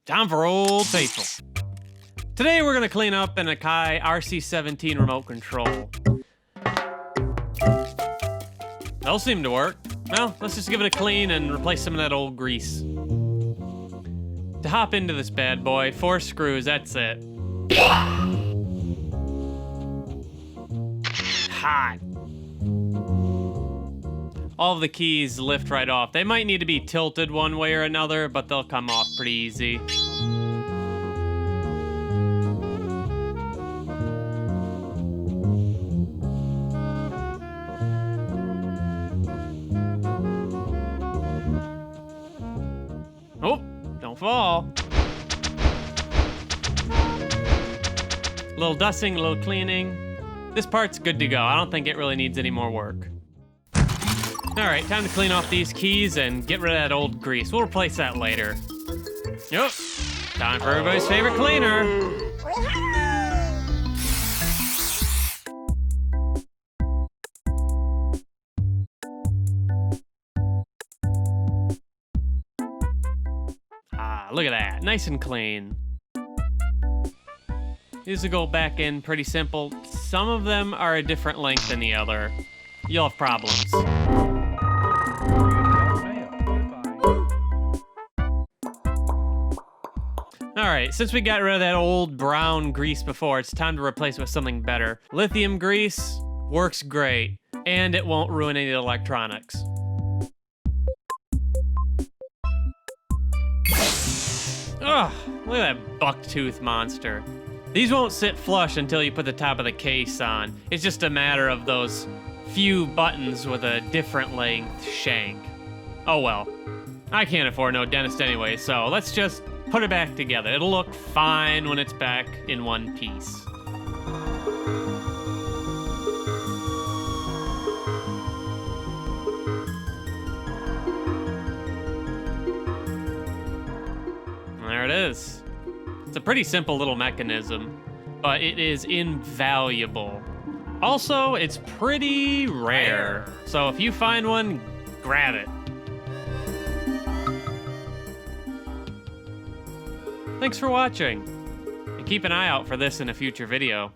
Time for Old Faithful. Today we're gonna clean up an Akai RC-17 remote control. Those seem to work. Well, let's just give it a clean and replace some of that old grease. To hop into this bad boy, 4 screws, that's it. Hot. All of the keys lift right off. They might need to be tilted one way or another, but they'll come off pretty easy. Oh, don't fall. A little dusting, a little cleaning. This part's good to go. I don't think it really needs any more work. All right, time to clean off these keys and get rid of that old grease. We'll replace that later. Yep, time for everybody's favorite cleaner. Ah, look at that, nice and clean. These will go back in pretty simple. Some of them are a different length than the other. You'll have problems. Alright, since we got rid of that old brown grease before, it's time to replace it with something better. Lithium grease works great, and it won't ruin any of the electronics. Ugh, look at that buck-tooth monster. These won't sit flush until you put the top of the case on. It's just a matter of those few buttons with a different length shank. Oh well. I can't afford no dentist anyway, so let's just put it back together. It'll look fine when it's back in one piece. There it is. It's a pretty simple little mechanism, but it is invaluable. Also, it's pretty rare, so if you find one, grab it. Thanks for watching, and keep an eye out for this in a future video.